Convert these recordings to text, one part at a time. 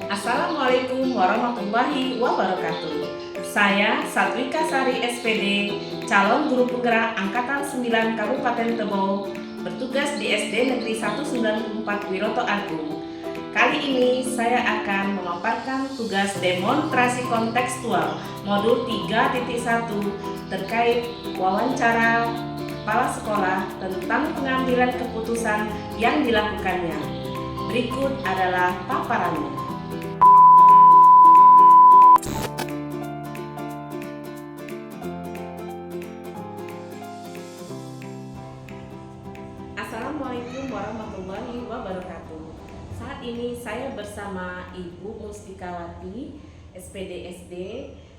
Assalamualaikum warahmatullahi wabarakatuh. Saya Satwika Sari SPD, calon guru penggerak Angkatan 9 Kabupaten Tebo, bertugas di SD Negeri 194 Wiroto Agung. Kali ini saya akan memaparkan tugas demonstrasi kontekstual modul 3.1 terkait wawancara kepala sekolah tentang pengambilan keputusan yang dilakukannya. Berikut adalah paparannya. Assalamualaikum warahmatullahi wabarakatuh. Saat ini saya bersama Ibu Mustikawati, SPD SD,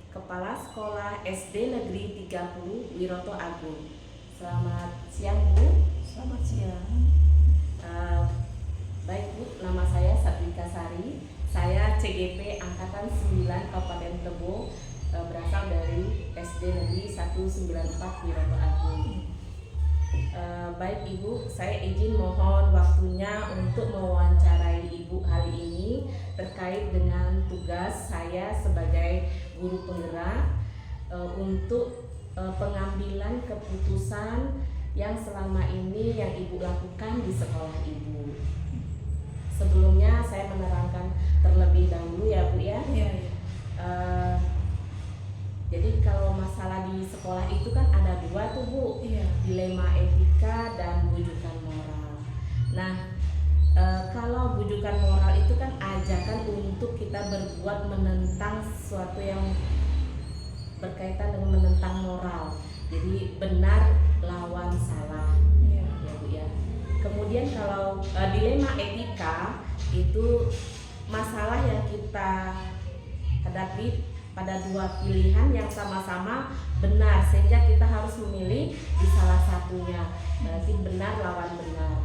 Kepala Sekolah SD Negeri 30 Wiroto Agung. Selamat siang Bu. Selamat siang. Baik Bu, nama saya Satwika Sari. Saya CGP Angkatan 9 Kabupaten Tebo, berasal dari SD Negeri 194 Wiroto Agung. Baik Ibu, saya izin mohon waktunya untuk mewawancarai Ibu hari ini terkait dengan tugas saya sebagai guru penggerak untuk pengambilan keputusan yang selama ini yang Ibu lakukan di sekolah Ibu. Sebelumnya saya menerangkan terlebih dahulu ya Bu ya. Iya. Jadi kalau masalah di sekolah itu kan ada dua tuh Bu, Iya. dilema etika dan bujukan moral. Nah, kalau bujukan moral itu kan ajakan untuk kita berbuat menentang sesuatu yang berkaitan dengan menentang moral. Jadi benar lawan salah, Iya. ya Bu ya. Kemudian kalau dilema etika itu masalah yang kita hadapi pada dua pilihan yang sama-sama benar, sehingga kita harus memilih di salah satunya. Berarti benar lawan benar.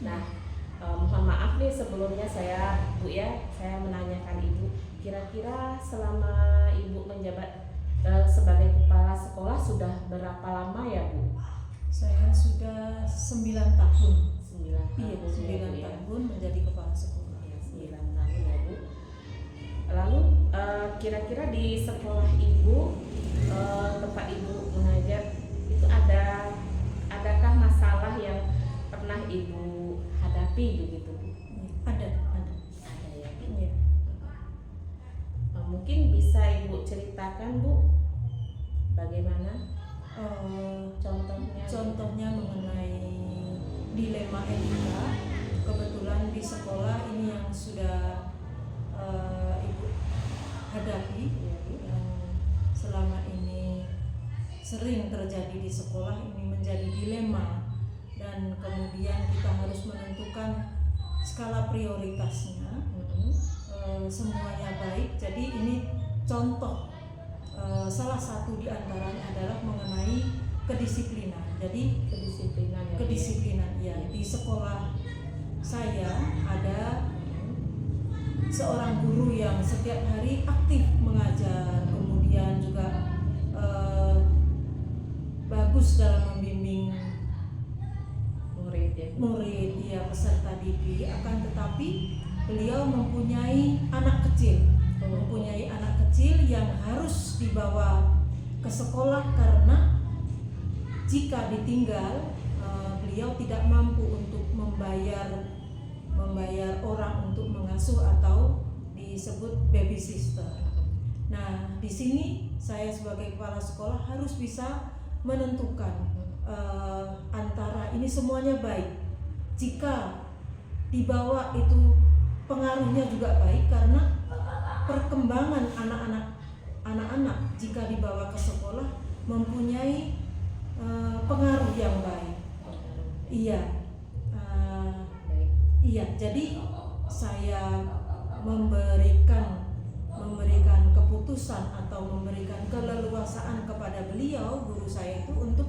Nah, mohon maaf nih sebelumnya saya Bu ya, saya menanyakan Ibu, kira-kira selama Ibu menjabat sebagai kepala sekolah sudah berapa lama ya Bu? Saya sudah 9 tahun. 9 tahun. Iya, 9 ya, Bu, ya. tahun menjadi kepala sekolah. Ya, 9 tahun ya Bu. Lalu kira-kira di sekolah Ibu, tempat Ibu mengajar itu adakah masalah yang pernah Ibu hadapi begitu Bu? Ada. Ada ya Bu. Iya. Mungkin bisa Ibu ceritakan Bu, bagaimana contohnya? Contohnya mengenai dilema etika. Kebetulan di sekolah ini yang sudah Ibu hadapi, Ya, Bu. yang selama ini sering terjadi di sekolah, ini menjadi dilema, dan kemudian kita harus menentukan skala prioritasnya. Semuanya baik, jadi ini contoh. Salah satu di antaranya adalah mengenai kedisiplinan. Jadi kedisiplinan ya. Di sekolah saya ada seorang guru yang setiap hari aktif mengajar, kemudian juga bagus dalam membimbing murid ya, peserta didik. Akan tetapi beliau mempunyai anak kecil yang harus dibawa ke sekolah, karena jika ditinggal beliau tidak mampu untuk membayar orang untuk mengasuh atau disebut baby sister. Nah, di sini saya sebagai kepala sekolah harus bisa menentukan antara ini semuanya baik. Jika dibawa itu pengaruhnya juga baik, karena perkembangan anak-anak jika dibawa ke sekolah mempunyai pengaruh yang baik. Iya, jadi saya memberikan keputusan atau memberikan keleluasaan kepada beliau, guru saya itu, untuk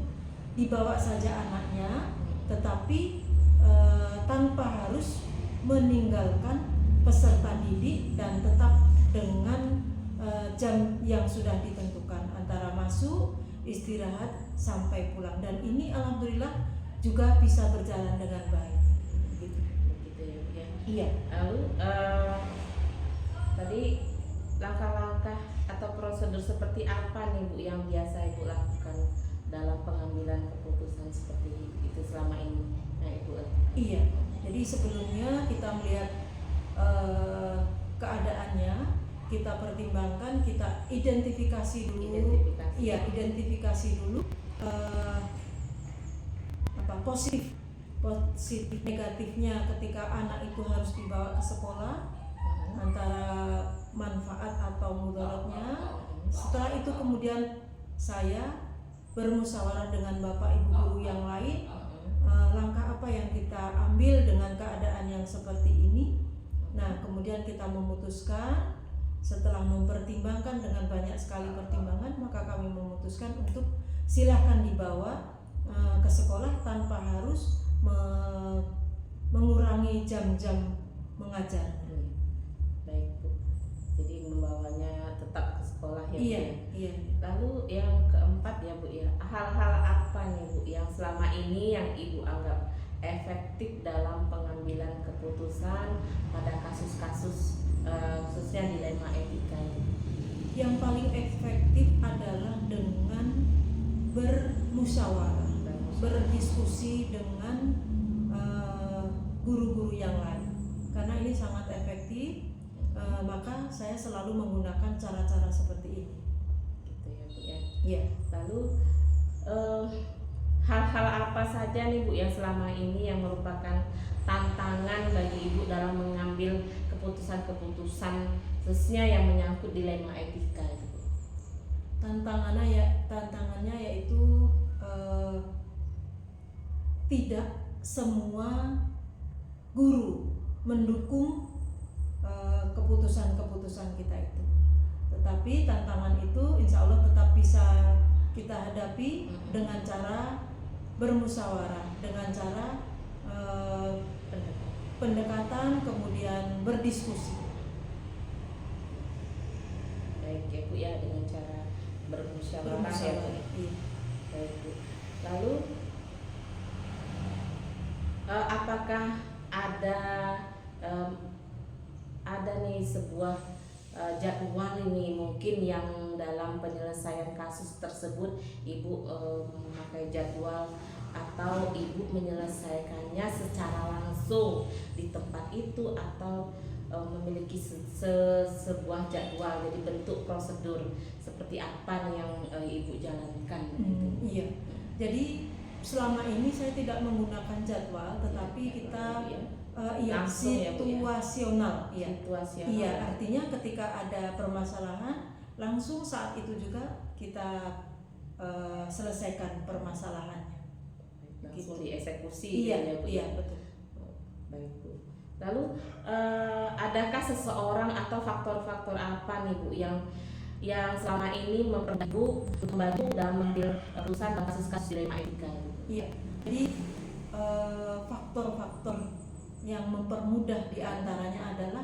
dibawa saja anaknya, tetapi tanpa harus meninggalkan peserta didik, dan tetap dengan jam yang sudah ditentukan antara masuk, istirahat, sampai pulang. Dan ini alhamdulillah juga bisa berjalan dengan baik. Begitu ya Bu ya. Iya. Lalu seperti apa nih Bu yang biasa Ibu lakukan dalam pengambilan keputusan seperti itu selama ini yang Ibu lakukan? Iya, jadi sebelumnya kita melihat keadaannya, kita pertimbangkan, kita identifikasi dulu. Identifikasi dulu positif negatifnya ketika anak itu harus dibawa ke sekolah, antara manfaat atau mudaratnya. Setelah itu kemudian saya bermusyawarah dengan Bapak Ibu guru yang lain, langkah apa yang kita ambil dengan keadaan yang seperti ini. Nah, kemudian kita memutuskan, setelah mempertimbangkan dengan banyak sekali pertimbangan, maka kami memutuskan untuk silahkan dibawa ke sekolah tanpa harus mengurangi jam-jam mengajar. Baik Bu, jadi membawanya tetap ke sekolah ya Bu? Iya. Lalu yang keempat ya Bu ya, hal-hal apa nih Bu yang selama ini yang Ibu anggap efektif dalam pengambilan keputusan pada kasus-kasus khususnya dilema etika? Yang paling efektif adalah dengan bermusyawarah, berdiskusi dengan guru-guru yang lain, karena ini sangat efektif. Maka saya selalu menggunakan cara-cara seperti ini. Gitu ya Bu ya. Iya. Lalu hal-hal apa saja nih Bu yang selama ini yang merupakan tantangan bagi Ibu dalam mengambil keputusan-keputusan khususnya yang menyangkut dilema etika itu? Tantangannya yaitu tidak semua guru mendukung keputusan-keputusan kita itu. Tetapi tantangan itu insya Allah tetap bisa kita hadapi dengan cara bermusyawarah, dengan cara pendekatan, kemudian berdiskusi. Baik ya Bu ya, dengan cara bermusyawarah ya Bu. Iya. Baik Bu. Lalu apakah ada nih sebuah jadwal ini mungkin yang dalam penyelesaian kasus tersebut Ibu memakai jadwal atau Ibu menyelesaikannya secara langsung di tempat itu atau memiliki sebuah jadwal, jadi bentuk prosedur seperti apa nih yang Ibu jalankan? Iya, jadi selama ini saya tidak menggunakan jadwal, tetapi kita situasional. Iya, artinya ketika ada permasalahan langsung saat itu juga kita selesaikan permasalahannya. Langsung dieksekusi. Iya, betul. Baik Bu. Lalu adakah seseorang atau faktor-faktor apa nih Bu yang selama ini membantu dalam mengambil keputusan dalam kasus-kasus dilema etika? Iya, jadi faktor-faktor yang mempermudah diantaranya adalah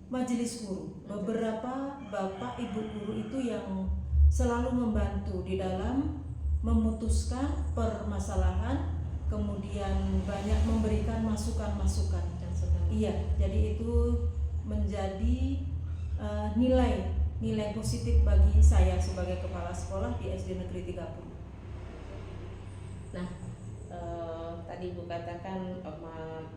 majelis guru. Beberapa bapak ibu guru itu yang selalu membantu di dalam memutuskan permasalahan, kemudian banyak memberikan masukan-masukan. Iya, jadi itu menjadi nilai positif bagi saya sebagai kepala sekolah di SD Negeri 30. Nah, tadi Ibu katakan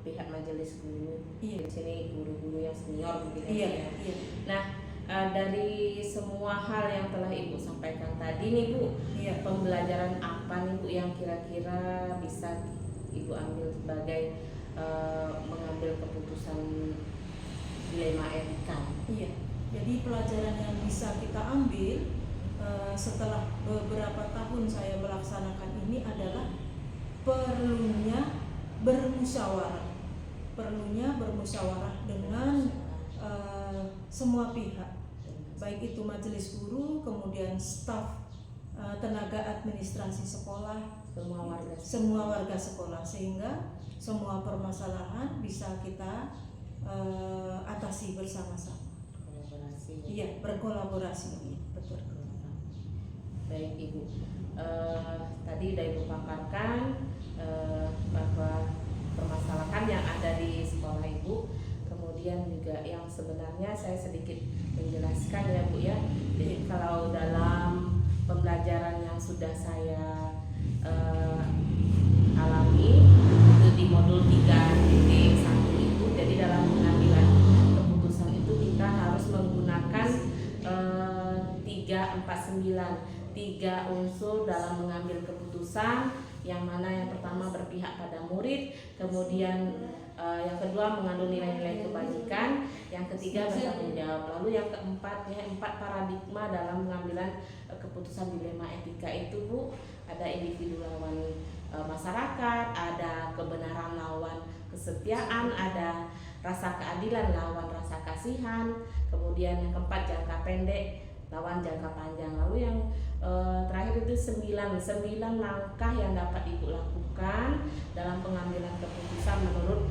pihak majelis guru, di sini guru-guru yang senior mungkin ya. Nah, dari semua hal yang telah Ibu sampaikan tadi nih Bu, pembelajaran apa nih Bu yang kira-kira bisa Ibu ambil sebagai mengambil keputusan dilema etika? Iya, jadi pelajaran yang bisa kita ambil setelah beberapa tahun saya melaksanakan ini adalah perlunya bermusyawarah dengan semua pihak, baik itu majelis guru, kemudian staf, tenaga administrasi sekolah, semua warga sekolah, sehingga semua permasalahan bisa kita atasi bersama-sama. Iya, berkolaborasi. Betul. Baik Ibu, tadi sudah Ibu paparkan bahwa permasalahan yang ada di sekolah Ibu, kemudian kemudian juga yang sebenarnya saya sedikit menjelaskan ya Bu ya. Jadi kalau dalam pembelajaran yang sudah saya alami itu di modul 3.1 itu, jadi dalam pengambilan keputusan itu kita harus menggunakan 349, 3 unsur dalam mengambil keputusan, yang mana yang pertama berpihak pada murid, kemudian yang kedua mengandung nilai-nilai kebajikan, yang ketiga bertanggung jawab, lalu yang keempat ya 4 paradigma dalam pengambilan keputusan dilema etika itu Bu. Ada individu lawan masyarakat, ada kebenaran lawan kesetiaan, ada rasa keadilan lawan rasa kasihan, kemudian yang keempat jangka pendek lawan jangka panjang. Lalu yang terakhir itu 9 langkah yang dapat Ibu lakukan dalam pengambilan keputusan menurut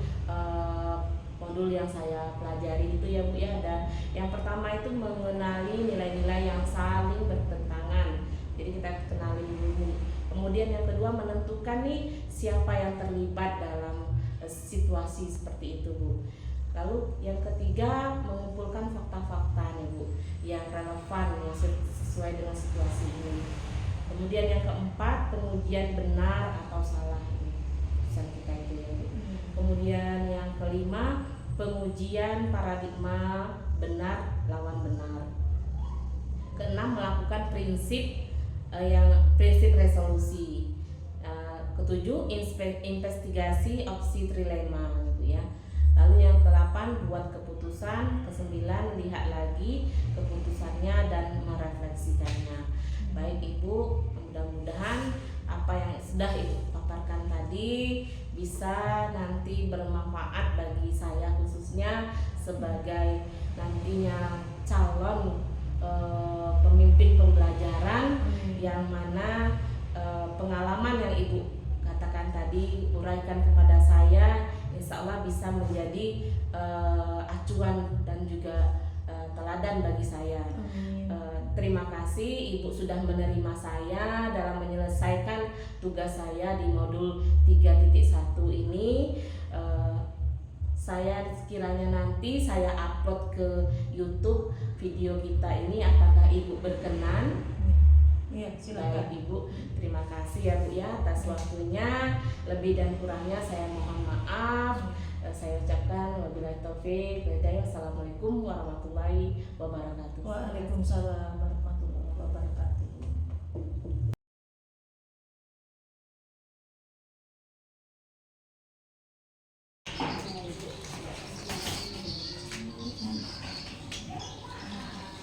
modul yang saya pelajari itu ya Bu ya. Ada yang pertama itu mengenali nilai-nilai yang saling bertentangan, jadi kita kenali dulu. Kemudian yang kedua menentukan nih siapa yang terlibat dalam situasi seperti itu Bu. Lalu yang ketiga mengumpulkan fakta-fakta nih Bu yang relevan, yang sesuai dengan situasi ini. Kemudian yang keempat pengujian benar atau salah keputusan kita itu ya Bu. Kemudian yang kelima pengujian paradigma benar lawan benar. Keenam melakukan prinsip prinsip resolusi. Ketujuh investigasi opsi trilema gitu ya. Lalu yang ke-8 buat keputusan, ke-9 lihat lagi keputusannya dan merefleksikannya. Baik Ibu, mudah-mudahan apa yang sudah Ibu paparkan tadi bisa nanti bermanfaat bagi saya, khususnya sebagai nantinya calon pemimpin pembelajaran, yang mana pengalaman yang Ibu katakan tadi uraikan kepada saya, insya Allah bisa menjadi acuan dan juga teladan bagi saya. Terima kasih Ibu sudah menerima saya dalam menyelesaikan tugas saya di modul 3.1 ini. Saya sekiranya nanti saya upload ke YouTube video kita ini, apakah Ibu berkenan? Iya, silakan. Baik Ibu, terima kasih ya Bu ya atas waktunya. Lebih dan kurangnya saya mohon maaf. Saya ucapkan wabillahi taufik wal hidayah. Wassalamualaikum warahmatullahi wabarakatuh. Waalaikumsalam warahmatullahi wabarakatuh.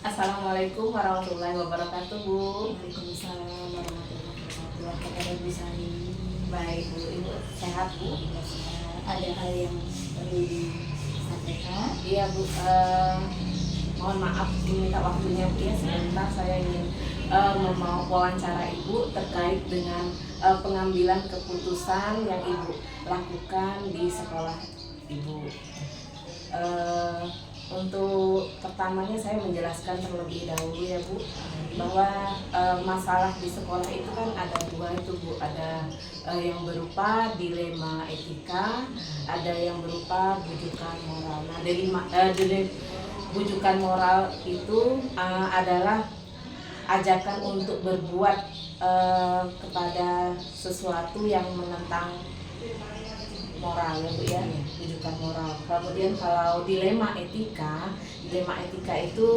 Assalamualaikum warahmatullahi wabarakatuh Bu. Waalaikumsalam warahmatullahi wabarakatuh. Apa kabar Bu Sari? Baik Bu, Ibu sehat Bu? Ada hal yang perlu disampaikan? Iya Bu, mohon maaf meminta waktunya Bu ya, sebentar saya ingin mau wawancara Ibu terkait dengan pengambilan keputusan yang Ibu lakukan di sekolah Ibu. Untuk pertamanya saya menjelaskan terlebih dahulu ya Bu, bahwa masalah di sekolah itu kan ada 2 itu Bu, ada yang berupa dilema etika, ada yang berupa bujukan moral. Nah dari bujukan moral itu adalah ajakan untuk berbuat kepada sesuatu yang menentang moral ya Bu ya, bujukan moral. Kemudian kalau dilema etika itu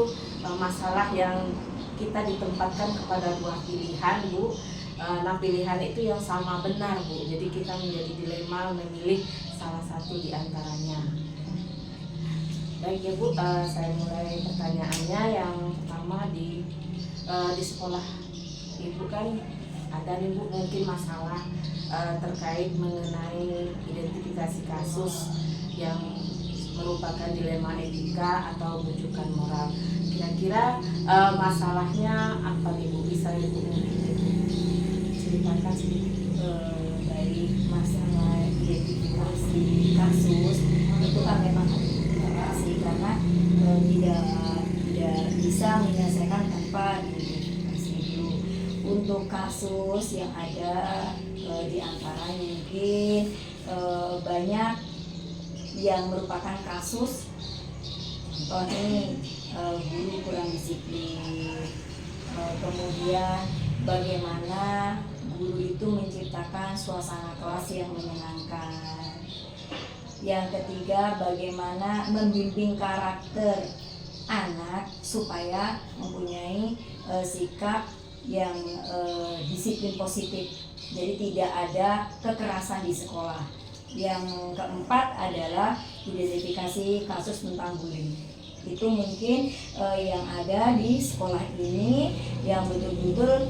masalah yang kita ditempatkan kepada 2 pilihan Bu. Nah pilihan itu yang sama benar Bu, jadi kita menjadi dilema memilih salah satu di antaranya. Baik ya Bu, saya mulai pertanyaannya. Yang pertama di sekolah Ibu kan ada nih Bu mungkin masalah terkait mengenai identifikasi kasus yang merupakan dilema etika atau bujukan moral. Kira-kira masalahnya apa nih Bu? Bisa Ibu ceritakan sedikit? Dari masalah identifikasi kasus itu kan memang asli, karena tidak bisa menyelesaikan tanpa identifikasi dulu. Untuk kasus yang ada di antaranya mungkin banyak yang merupakan kasus oh ini guru kurang disiplin. Kemudian bagaimana guru itu menciptakan suasana kelas yang menyenangkan. Yang ketiga, bagaimana membimbing karakter anak supaya mempunyai sikap yang disiplin positif. Jadi tidak ada kekerasan di sekolah. Yang keempat adalah identifikasi kasus tentang bullying. Itu mungkin yang ada di sekolah ini yang betul-betul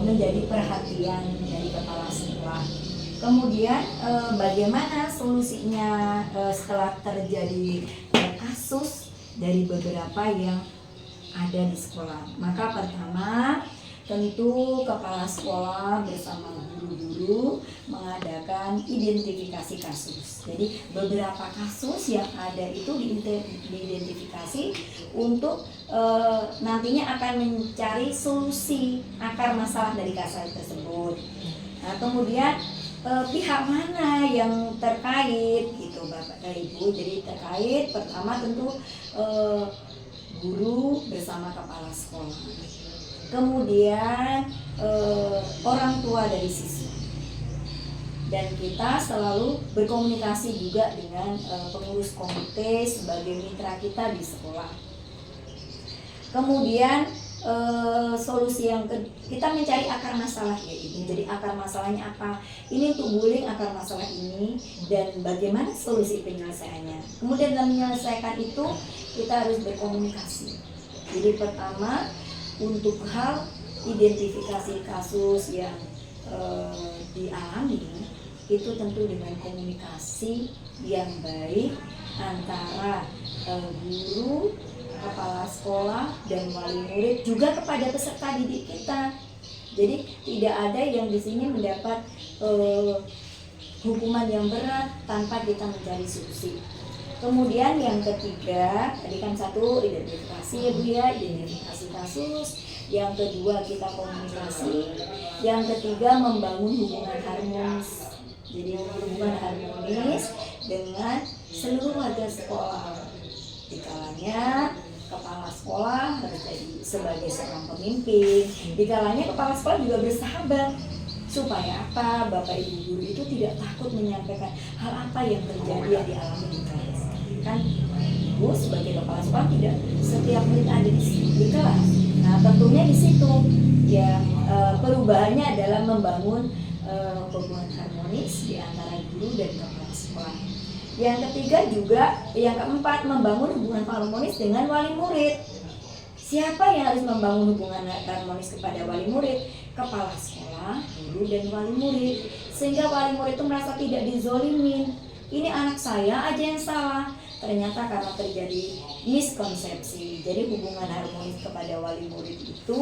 menjadi perhatian dari kepala sekolah. Kemudian bagaimana solusinya setelah terjadi kasus dari beberapa yang ada di sekolah. Maka pertama tentu kepala sekolah bersama guru-guru mengadakan identifikasi kasus. Jadi beberapa kasus yang ada itu diidentifikasi untuk nantinya akan mencari solusi akar masalah dari kasus tersebut. Nah, kemudian pihak mana yang terkait gitu Bapak dan Ibu. Jadi terkait pertama tentu guru bersama kepala sekolah. Kemudian orang tua dari siswa, dan kita selalu berkomunikasi juga dengan pengurus komite sebagai mitra kita di sekolah. Kemudian solusi yang kita mencari akar masalah ya Ibu. Jadi akar masalahnya apa? Ini untuk bullying akar masalah ini dan bagaimana solusi penyelesaiannya. Kemudian dalam menyelesaikan itu kita harus berkomunikasi. Jadi pertama untuk hal identifikasi kasus yang dialami itu tentu dengan komunikasi yang baik antara guru, kepala sekolah dan wali murid juga kepada peserta didik kita. Jadi tidak ada yang di sini mendapat hukuman yang berat tanpa kita mencari solusi. Kemudian yang ketiga, tadi kan satu identifikasi ya Bu ya, identifikasi kasus. Yang kedua kita komunikasi. Yang ketiga membangun hubungan harmonis. Jadi hubungan harmonis dengan seluruh warga sekolah. Dikalanya kepala sekolah harus jadi sebagai seorang pemimpin. Dikalanya kepala sekolah juga bersahabat. Supaya apa? Bapak Ibu guru itu tidak takut menyampaikan hal apa yang terjadi yang dialami di kelas. Kan Ibu sebagai kepala sekolah tidak setiap menit ada di kelas. Nah tentunya di situ yang perubahannya adalah membangun hubungan harmonis di antara guru dan kepala sekolah. Yang ketiga juga, yang keempat membangun hubungan harmonis dengan wali murid. Siapa yang harus membangun hubungan harmonis kepada wali murid? Kepala sekolah, guru, dan wali murid. Sehingga wali murid itu merasa tidak dizolimin. Ini anak saya aja yang salah. Ternyata karena terjadi miskonsepsi. Jadi hubungan harmonis kepada wali murid itu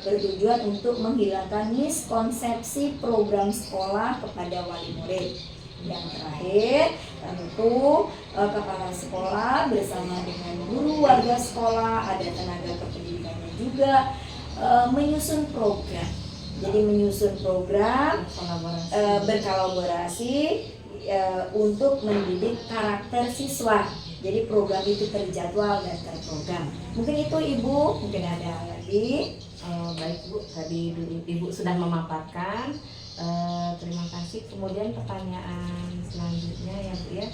bertujuan untuk menghilangkan miskonsepsi program sekolah kepada wali murid. Yang terakhir, tentu kepala sekolah bersama dengan guru warga sekolah, ada tenaga kependidikannya juga menyusun program. Jadi menyusun program berkolaborasi untuk mendidik karakter siswa. Jadi program itu terjadwal dan terprogram. Mungkin itu Ibu, mungkin ada lagi. Baik Bu, tadi Ibu sudah memaparkan. Terima kasih. Kemudian pertanyaan selanjutnya ya Bu ya,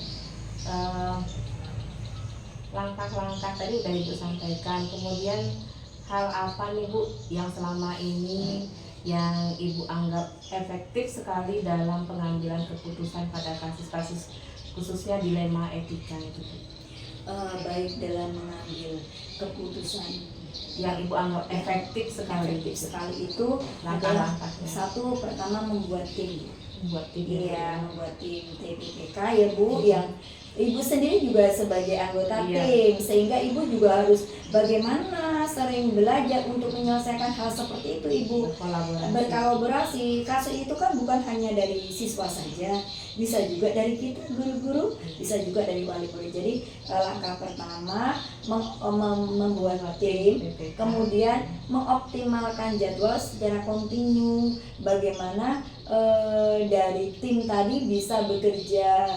langkah-langkah tadi udah Ibu sampaikan. Kemudian hal apa nih Bu yang selama ini yang Ibu anggap efektif sekali dalam pengambilan keputusan pada kasus-kasus khususnya dilema etika itu Bu? Baik dalam mengambil keputusan yang Ibu anggap efektif sekali itu adalah langkah-langkahnya. satu, pertama membuat tim. Membuat tim. Iya, membuat tim TPPK ya Bu, yang Ibu sendiri juga sebagai anggota Iya. tim, sehingga Ibu juga harus bagaimana sering belajar untuk menyelesaikan hal seperti itu Ibu. Berkolaborasi. Kasus itu kan bukan hanya dari siswa saja, bisa juga dari kita guru-guru, bisa juga dari wali murid. Jadi langkah pertama membuat tim, kemudian mengoptimalkan jadwal secara kontinu. Bagaimana dari tim tadi bisa bekerja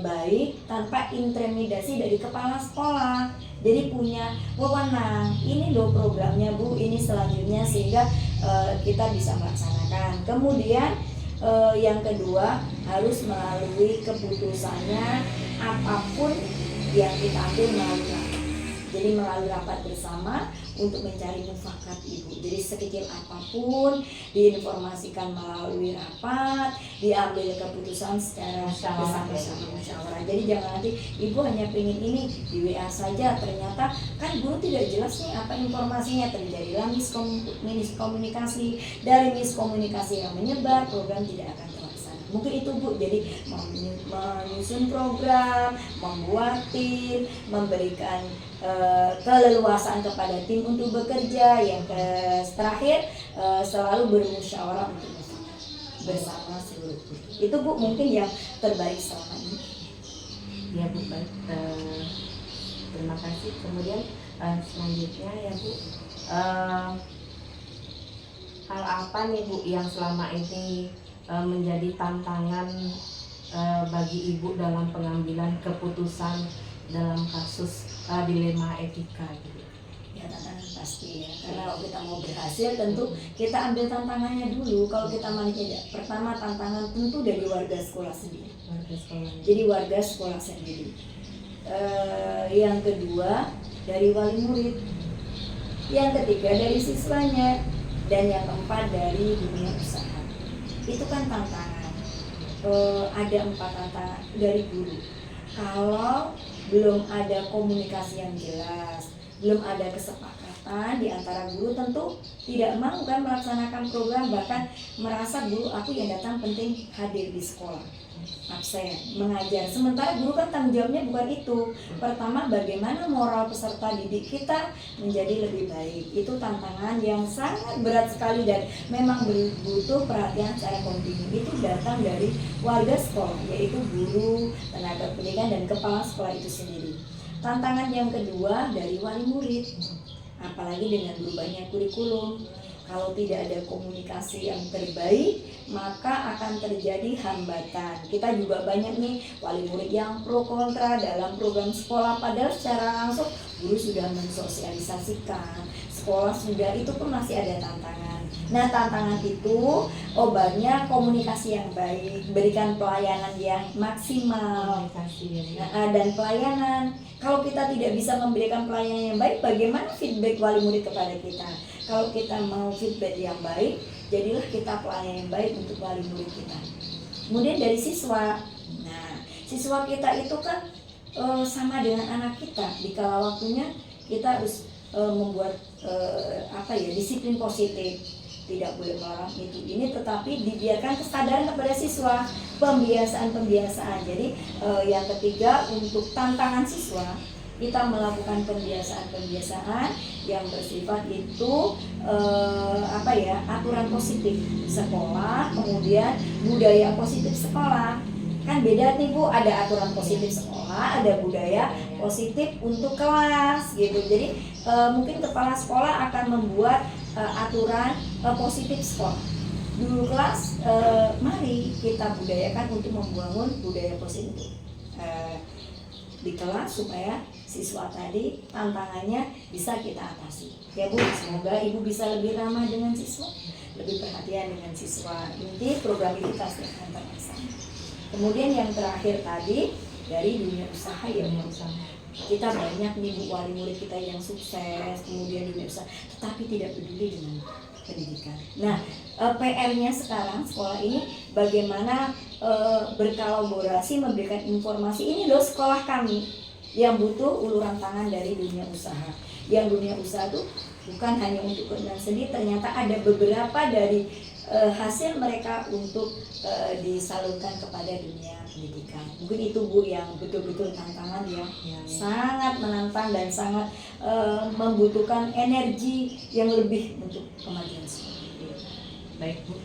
baik tanpa intimidasi dari kepala sekolah. Jadi punya wewenang, ini loh programnya Bu, ini selanjutnya, sehingga kita bisa melaksanakan. Kemudian yang kedua, harus melalui keputusannya apapun yang kita ambil melalui rapat. Jadi melalui rapat bersama untuk mencari mufakat Ibu. Jadi sekecil apapun diinformasikan melalui rapat, diambil keputusan secara bersama-sama musyawarah. Jadi jangan nanti Ibu hanya pengen ini di WA saja, ternyata kan guru tidak jelas nih apa informasinya, terjadilah miskomunikasi. Dari miskomunikasi yang menyebar, program tidak akan terlaksana. Mungkin itu Bu, jadi menyusun program, membuat tim, memberikan keleluasan kepada tim untuk bekerja. Yang terakhir, selalu bermusyawarah untuk mufakat bersama seluruh guru. Itu Bu mungkin yang terbaik selama ini. Ya Bu, baik. Terima kasih. Kemudian selanjutnya ya Bu, hal apa nih Bu yang selama ini menjadi tantangan bagi Ibu dalam pengambilan keputusan dalam kasus dilema etika gitu? Ya tantangan pasti ya, karena kalau kita mau berhasil tentu kita ambil tantangannya dulu. Kalau kita mau tidak, pertama tantangan tentu dari warga sekolah sendiri. Jadi warga sekolah sendiri. Yang kedua dari wali murid. Yang ketiga dari siswanya, dan yang keempat dari dunia usaha. Itu kan tantangan. Ada 4 tantangan dari guru. Kalau belum ada komunikasi yang jelas, belum ada kesepakatan di antara guru, tentu tidak mau kan melaksanakan program, bahkan merasa guru aku yang datang penting hadir di sekolah, absen, mengajar. Sementara guru kan tanggung jawabnya bukan itu. Pertama, bagaimana moral peserta didik kita menjadi lebih baik. Itu tantangan yang sangat berat sekali dan memang butuh perhatian secara kontinu. Itu datang dari warga sekolah, yaitu guru, tenaga pendidikan, dan kepala sekolah itu sendiri. Tantangan yang kedua dari wali murid, apalagi dengan berubahnya kurikulum. Kalau tidak ada komunikasi yang terbaik, maka akan terjadi hambatan. Kita juga banyak nih wali murid yang pro kontra dalam program sekolah, padahal secara langsung guru sudah mensosialisasikan, sekolah sudah, itu pun masih ada tantangan. Nah, tantangan itu obatnya komunikasi yang baik, berikan pelayanan yang maksimal, dan pelayanan. Kalau kita tidak bisa memberikan pelayanan yang baik, bagaimana feedback wali murid kepada kita? Kalau kita mau feedback yang baik, jadilah kita pelayan yang baik untuk wali murid kita. Kemudian dari siswa, nah siswa kita itu kan sama dengan anak kita. Di kala waktunya kita harus membuat disiplin positif, tidak boleh melarang itu ini, tetapi dibiarkan kesadaran kepada siswa, pembiasaan. Jadi yang ketiga, untuk tantangan siswa, kita melakukan pembiasaan yang bersifat itu aturan positif sekolah, kemudian budaya positif sekolah. Kan beda nih Bu, ada aturan positif sekolah, ada budaya positif untuk kelas gitu. Jadi mungkin kepala sekolah akan membuat aturan positif sekolah. Dulu kelas, mari kita budayakan untuk membangun budaya positif di kelas supaya siswa tadi tantangannya bisa kita atasi. Ya Bu, semoga Ibu bisa lebih ramah dengan siswa, lebih perhatian dengan siswa. Inti program itu pasti akan terlaksana. Kemudian yang terakhir tadi dari dunia usaha, ya dunia usaha. Kita banyak nih Bu wali murid kita yang sukses, kemudian dunia usaha, tetapi tidak peduli dengan pendidikan. Nah, PR-nya sekarang sekolah ini bagaimana berkolaborasi, memberikan informasi, ini loh sekolah kami yang butuh uluran tangan dari dunia usaha. Yang dunia usaha itu bukan hanya untuk keuntungan sendiri, ternyata ada beberapa dari hasil mereka untuk disalurkan kepada dunia pendidikan. Mungkin itu Bu yang betul-betul tantangan yang sangat menantang dan sangat membutuhkan energi yang lebih untuk kemajuan sekolah. Baik Bu.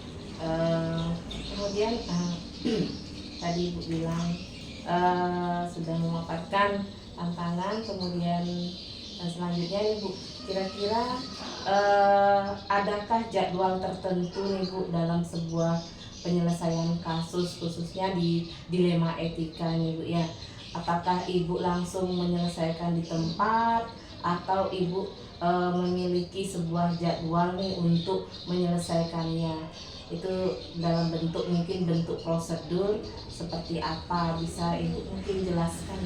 Kemudian tadi Ibu bilang sudah memaparkan tantangan, kemudian selanjutnya nih Bu, kira-kira adakah jadwal tertentu nih Bu dalam sebuah penyelesaian kasus khususnya di dilema etika nih Bu ya. Apakah Ibu langsung menyelesaikan di tempat atau Ibu memiliki sebuah jadwal nih untuk menyelesaikannya? Itu dalam bentuk mungkin bentuk prosedur seperti apa, bisa Ibu mungkin jelaskan?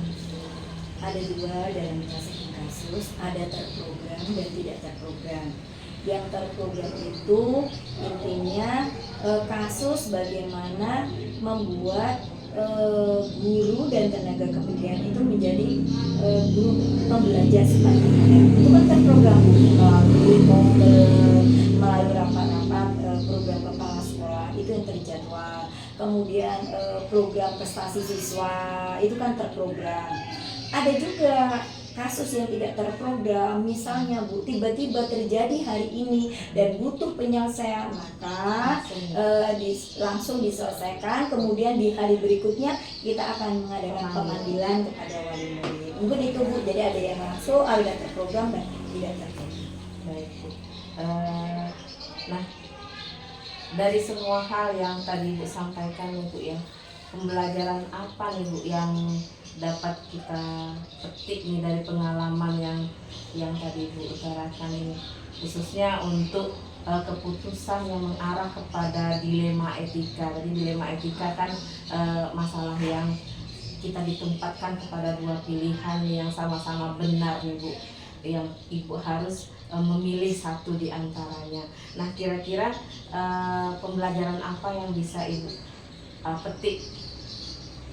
Ada dua dalam menyelesaikan kasus, ada terprogram dan tidak terprogram. Yang terprogram itu intinya kasus bagaimana membuat guru dan tenaga kependidikan itu menjadi guru pembelajar sepanjang hari. Itu kan terprogram melalui rapat-rapat program kepala sekolah itu yang terjadwal. Kemudian program prestasi siswa itu kan terprogram. Ada juga kasus yang tidak terprogram, misalnya Bu, tiba-tiba terjadi hari ini dan butuh penyelesaian, maka langsung diselesaikan. Kemudian di hari berikutnya kita akan mengadakan pemanggilan kepada wali murid. Mungkin itu Bu, jadi ada yang langsung, ada terprogram dan tidak terprogram. Baik Bu. Nah, dari semua hal yang tadi Bu sampaikan Bu ya, pembelajaran apa nih Bu yang dapat kita petik nih dari pengalaman yang tadi Bu utarakan ini, khususnya untuk keputusan yang mengarah kepada dilema etika. Jadi dilema etika kan masalah yang kita ditempatkan kepada dua pilihan yang sama-sama benar nih Bu, yang Ibu harus memilih satu di antaranya. Nah, kira-kira pembelajaran apa yang bisa Ibu petik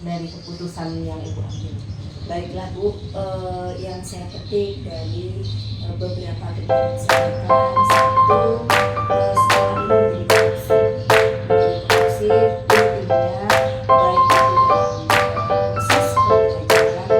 dari keputusan yang Ibu ambil? Baiklah Bu, yang saya petik dari beberapa kegiatan satu, sekolah ini menjadi kondusif, intinya baik itu dalam proses pembelajaran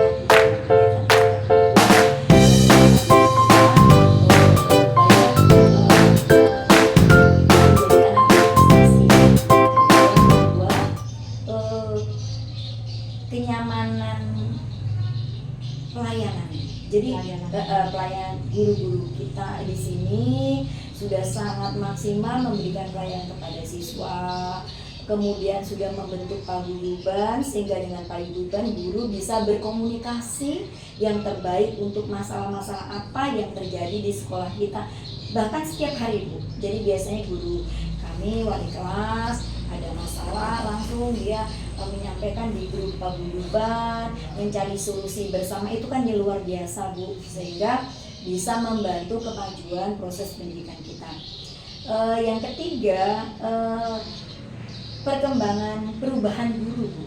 kenyamanan pelayanan. Jadi pelayan guru-guru kita di sini sudah sangat maksimal memberikan pelayanan kepada siswa. Kemudian sudah membentuk paguyuban sehingga dengan paguyuban guru bisa berkomunikasi yang terbaik untuk masalah-masalah apa yang terjadi di sekolah kita. Bahkan setiap hari Bu. Jadi biasanya guru kami wali kelas ada masalah langsung dia menyampaikan di grup paguyuban, mencari solusi bersama, itu kan luar biasa Bu, sehingga bisa membantu kemajuan proses pendidikan kita. Yang ketiga, perkembangan perubahan guru Bu.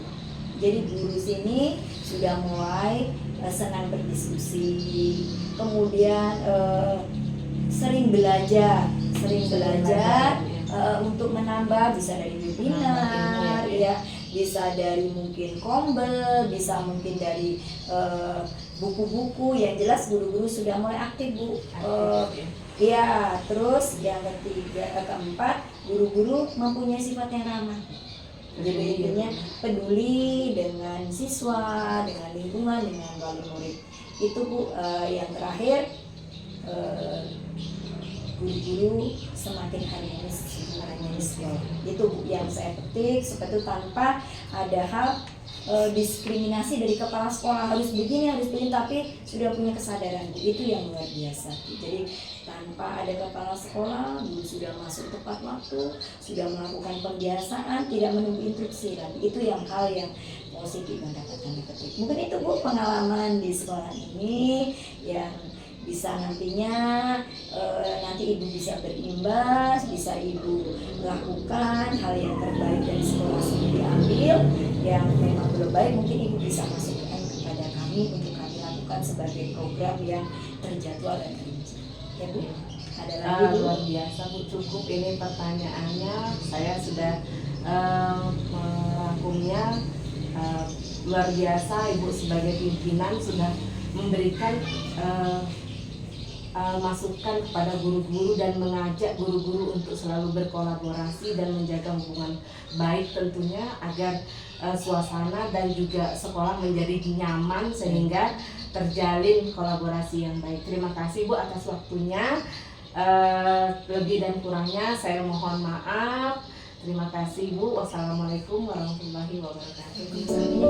Jadi guru sini sudah mulai senang berdiskusi, kemudian sering belajar untuk menambah, bisa dari webinar ya, bisa dari mungkin kombel, bisa mungkin dari buku-buku. Yang jelas guru-guru sudah mulai aktif Bu. Ya, terus yang keempat, guru-guru mempunyai sifat yang ramah. Jadi intinya peduli dengan siswa, dengan lingkungan, dengan wali murid. Itu Bu. Yang terakhir, guru-guru semakin harmonis sekolah. Itu Bu yang saya petik, seperti itu, tanpa ada hal diskriminasi dari kepala sekolah harus begini, tapi sudah punya kesadaran Bu. Itu yang luar biasa. Jadi tanpa ada kepala sekolah, guru sudah masuk tepat waktu, sudah melakukan pembiasaan, tidak menunggu instruksi lagi. Itu yang hal yang positif yang dapat kami petik. Mungkin itu Bu pengalaman di sekolah ini yang bisa nantinya nanti Ibu bisa berimbas, bisa Ibu lakukan hal yang terbaik dari sekolah sendiri diambil. Yang memang belum baik mungkin Ibu bisa masukkan kepada kami untuk kami lakukan sebagai program yang terjadwal dan terinci. Ya Bu, ada lagi Bu? Luar biasa Bu, cukup ini pertanyaannya, saya sudah merangkumnya. Luar biasa Ibu sebagai pimpinan sudah memberikan masukan kepada guru-guru dan mengajak guru-guru untuk selalu berkolaborasi dan menjaga hubungan baik tentunya agar suasana dan juga sekolah menjadi nyaman sehingga terjalin kolaborasi yang baik. Terima kasih Bu atas waktunya. Lebih dan kurangnya saya mohon maaf. Terima kasih Bu. Wassalamualaikum warahmatullahi wabarakatuh. Amin.